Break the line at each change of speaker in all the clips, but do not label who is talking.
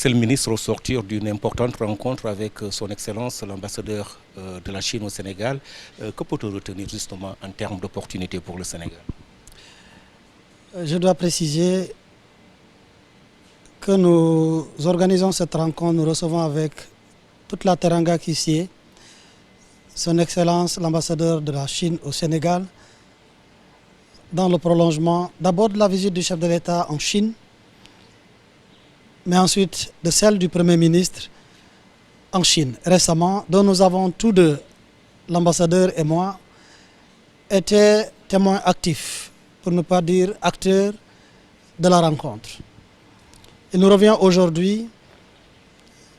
C'est le ministre au sortir d'une importante rencontre avec son Excellence, l'ambassadeur de la Chine au Sénégal. Que peut-on retenir justement en termes d'opportunités pour le Sénégal?
Je dois préciser que nous organisons cette rencontre, nous recevons avec toute la teranga qui s'y est, son Excellence l'ambassadeur de la Chine au Sénégal, dans le prolongement d'abord de la visite du chef de l'État en Chine, mais ensuite de celle du Premier ministre en Chine récemment, dont nous avons tous deux, l'ambassadeur et moi, été témoins actifs, pour ne pas dire acteurs de la rencontre. Il nous revient aujourd'hui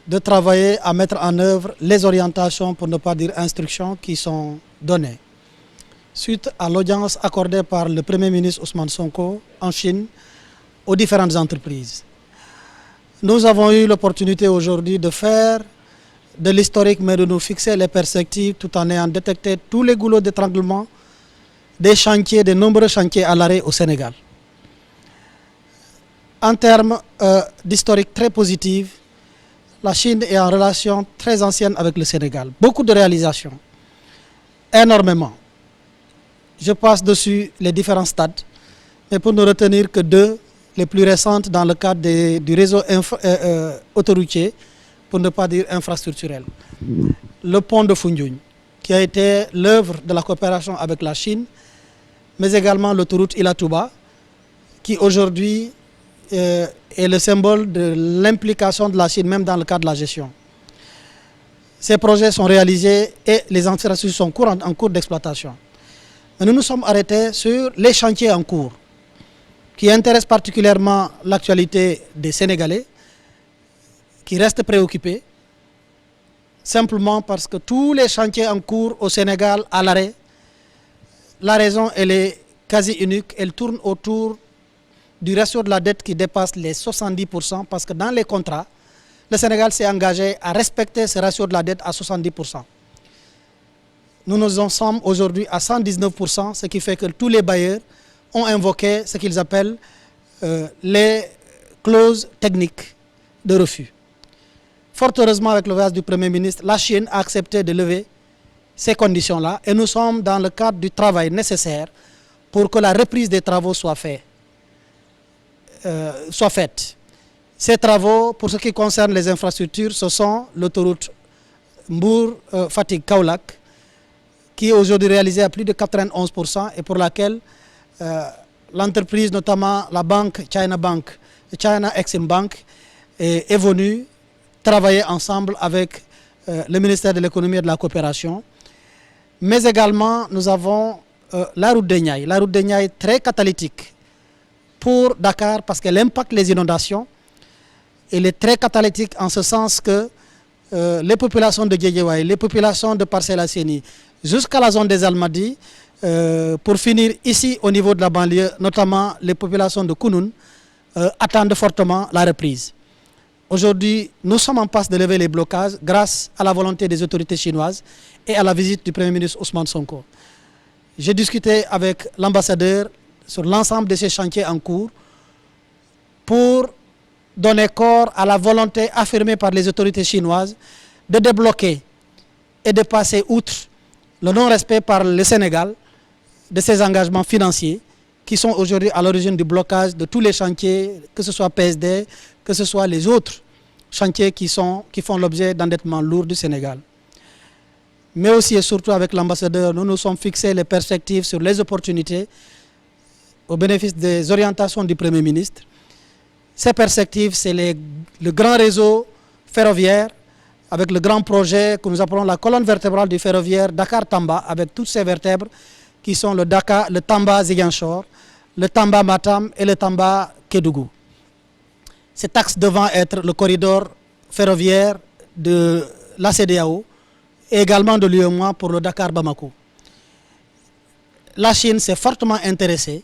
de travailler à mettre en œuvre les orientations, pour ne pas dire instructions, qui sont données. Suite à l'audience accordée par le Premier ministre Ousmane Sonko en Chine aux différentes entreprises. Nous avons eu l'opportunité aujourd'hui de faire de l'historique, mais de nous fixer les perspectives tout en ayant détecté tous les goulots d'étranglement des chantiers, des nombreux chantiers à l'arrêt au Sénégal. En termes d'historique très positif, la Chine est en relation très ancienne avec le Sénégal. Beaucoup de réalisations, énormément. Je passe dessus les différents stades, mais pour ne retenir que deux, les plus récentes dans le cadre du réseau autoroutier, pour ne pas dire infrastructurel. Le pont de Foundiougne, qui a été l'œuvre de la coopération avec la Chine, mais également l'autoroute Ila Touba, qui aujourd'hui est le symbole de l'implication de la Chine, même dans le cadre de la gestion. Ces projets sont réalisés et les infrastructures sont en cours d'exploitation. Mais nous nous sommes arrêtés sur les chantiers en cours, qui intéressent particulièrement l'actualité des Sénégalais, qui restent préoccupés, simplement parce que tous les chantiers en cours au Sénégal à l'arrêt, la raison elle est quasi unique, elle tourne autour du ratio de la dette qui dépasse les 70%, parce que dans les contrats, le Sénégal s'est engagé à respecter ce ratio de la dette à 70%. Nous en sommes aujourd'hui à 119%, ce qui fait que tous les bailleurs ont invoqué ce qu'ils appellent les clauses techniques de refus. Fort heureusement, avec le voyage du Premier ministre, la Chine a accepté de lever ces conditions-là et nous sommes dans le cadre du travail nécessaire pour que la reprise des travaux soit faite. Ces travaux, pour ce qui concerne les infrastructures, ce sont l'autoroute Mbour-Fatick-Kaolack, qui est aujourd'hui réalisée à plus de 91% et pour laquelle l'entreprise, notamment la banque China Exim Bank, est venue travailler ensemble avec le ministère de l'économie et de la coopération. Mais également, nous avons la route de Niayes. La route de Niayes est très catalytique pour Dakar parce qu'elle impacte les inondations. Elle est très catalytique en ce sens que les populations de Guédiawaye, les populations de Parcelles Assainies, jusqu'à la zone des Almadies, pour finir ici au niveau de la banlieue, notamment les populations de Kounoune, attendent fortement la reprise. Aujourd'hui, nous sommes en passe de lever les blocages grâce à la volonté des autorités chinoises et à la visite du Premier ministre Ousmane Sonko. J'ai discuté avec l'ambassadeur sur l'ensemble de ces chantiers en cours pour donner corps à la volonté affirmée par les autorités chinoises de débloquer et de passer outre le non-respect par le Sénégal de ses engagements financiers qui sont aujourd'hui à l'origine du blocage de tous les chantiers, que ce soit PSD, que ce soit les autres chantiers qui font l'objet d'endettements lourds du Sénégal. Mais aussi et surtout avec l'ambassadeur, nous nous sommes fixés les perspectives sur les opportunités au bénéfice des orientations du Premier ministre. Ces perspectives, c'est le grand réseau ferroviaire avec le grand projet que nous appelons la colonne vertébrale du ferroviaire Dakar-Tamba, avec toutes ces vertèbres qui sont le Tamba-Ziguinchor, le Tamba-Matam et le Tamba-Kédougou. Cet axe devant être le corridor ferroviaire de la CEDEAO et également de l'UEMOA pour le Dakar-Bamako. La Chine s'est fortement intéressée,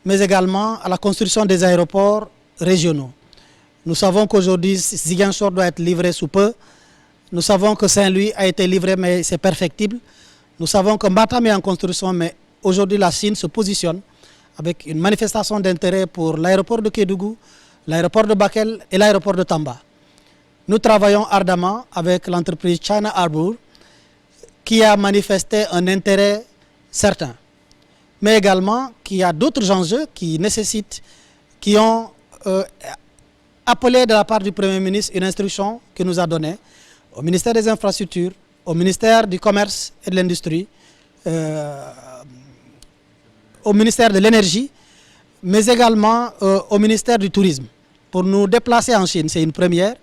mais également à la construction des aéroports régionaux. Nous savons qu'aujourd'hui, Ziguinchor doit être livré sous peu. Nous savons que Saint-Louis a été livré, mais c'est perfectible. Nous savons que Matam est en construction, mais aujourd'hui, la Chine se positionne avec une manifestation d'intérêt pour l'aéroport de Kédougou, l'aéroport de Bakel et l'aéroport de Tamba. Nous travaillons ardemment avec l'entreprise China Harbour qui a manifesté un intérêt certain, mais également qui a d'autres enjeux qui nécessitent, qui ont appelé de la part du Premier ministre une instruction qu'il nous a donnée au ministère des Infrastructures, au ministère du Commerce et de l'Industrie, au ministère de l'Énergie, mais également au ministère du Tourisme, pour nous déplacer en Chine. C'est une première,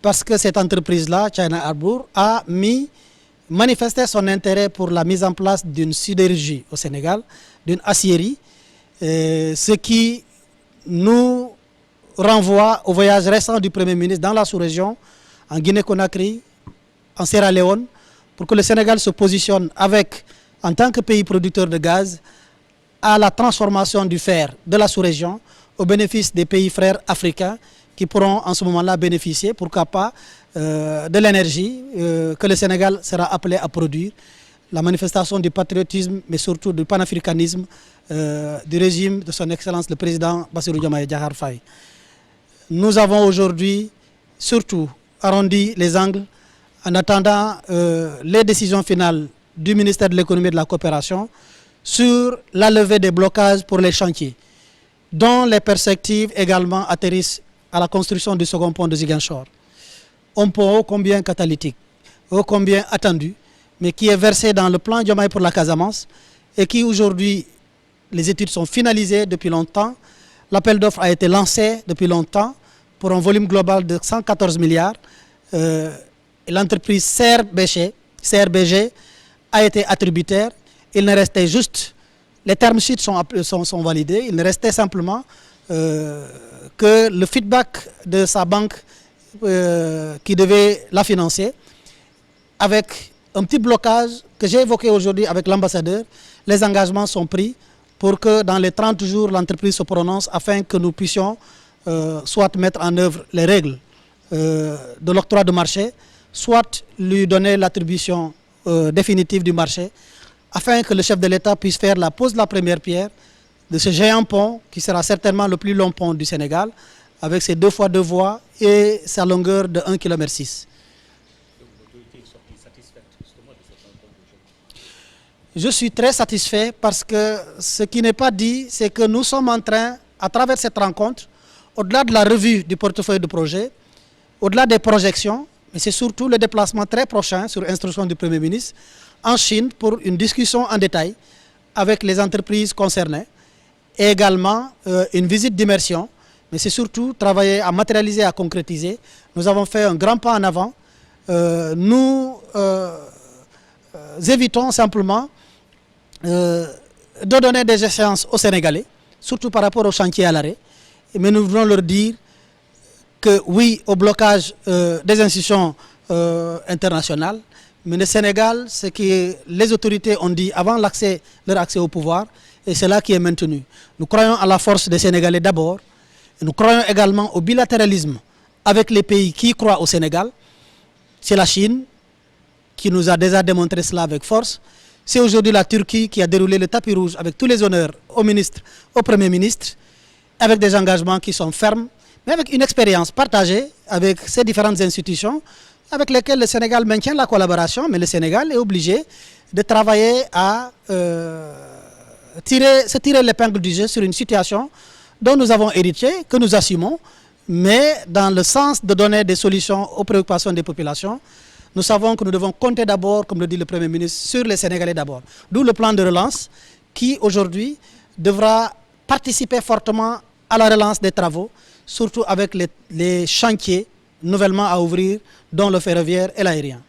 parce que cette entreprise-là, China Harbour, a manifesté son intérêt pour la mise en place d'une sidérurgie au Sénégal, d'une aciérie, ce qui nous renvoie au voyage récent du Premier ministre dans la sous-région, en Guinée-Conakry, en Sierra Leone, pour que le Sénégal se positionne avec, en tant que pays producteur de gaz, à la transformation du fer de la sous-région au bénéfice des pays frères africains qui pourront en ce moment-là bénéficier, pourquoi pas, de l'énergie que le Sénégal sera appelé à produire, la manifestation du patriotisme, mais surtout du panafricanisme du régime de son Excellence le Président Bassirou Diomaye Diakhar Faye. Nous avons aujourd'hui surtout arrondi les angles en attendant les décisions finales du ministère de l'économie et de la coopération sur la levée des blocages pour les chantiers, dont les perspectives également atterrissent à la construction du second pont de Ziguinchor. Un pont ô combien catalytique, ô combien attendu, mais qui est versé dans le plan Diomaye pour la Casamance et qui aujourd'hui, les études sont finalisées depuis longtemps. L'appel d'offres a été lancé depuis longtemps pour un volume global de 114 milliards. L'entreprise CRBG a été attributaire. Il ne restait juste, les termes sheets sont validés, il ne restait simplement que le feedback de sa banque qui devait la financer, avec un petit blocage que j'ai évoqué aujourd'hui avec l'ambassadeur. Les engagements sont pris pour que dans les 30 jours, l'entreprise se prononce afin que nous puissions soit mettre en œuvre les règles de l'octroi de marché, soit lui donner l'attribution définitive du marché, afin que le chef de l'État puisse faire la pose de la première pierre de ce géant pont qui sera certainement le plus long pont du Sénégal, avec ses 2 fois 2 voies et sa longueur de 1,6 km. Je suis très satisfait parce que ce qui n'est pas dit, c'est que nous sommes en train, à travers cette rencontre, au-delà de la revue du portefeuille de projet, au-delà des projections, mais c'est surtout le déplacement très prochain sur instruction du Premier ministre en Chine pour une discussion en détail avec les entreprises concernées et également une visite d'immersion, mais c'est surtout travailler à matérialiser, à concrétiser. Nous avons fait un grand pas en avant. Nous évitons simplement de donner des échéances aux Sénégalais, surtout par rapport au chantier à l'arrêt, mais nous voulons leur dire que oui au blocage des institutions internationales, mais le Sénégal, ce que les autorités ont dit avant leur accès au pouvoir, et c'est là qui est maintenu. Nous croyons à la force des Sénégalais d'abord, et nous croyons également au bilatéralisme avec les pays qui croient au Sénégal. C'est la Chine qui nous a déjà démontré cela avec force. C'est aujourd'hui la Turquie qui a déroulé le tapis rouge avec tous les honneurs au ministre, au Premier ministre, avec des engagements qui sont fermes, mais avec une expérience partagée avec ces différentes institutions avec lesquelles le Sénégal maintient la collaboration, mais le Sénégal est obligé de travailler à se tirer l'épingle du jeu sur une situation dont nous avons hérité, que nous assumons, mais dans le sens de donner des solutions aux préoccupations des populations. Nous savons que nous devons compter d'abord, comme le dit le Premier ministre, sur les Sénégalais d'abord. D'où le plan de relance qui, aujourd'hui, devra participer fortement à la relance des travaux, surtout avec les chantiers nouvellement à ouvrir, dont le ferroviaire et l'aérien.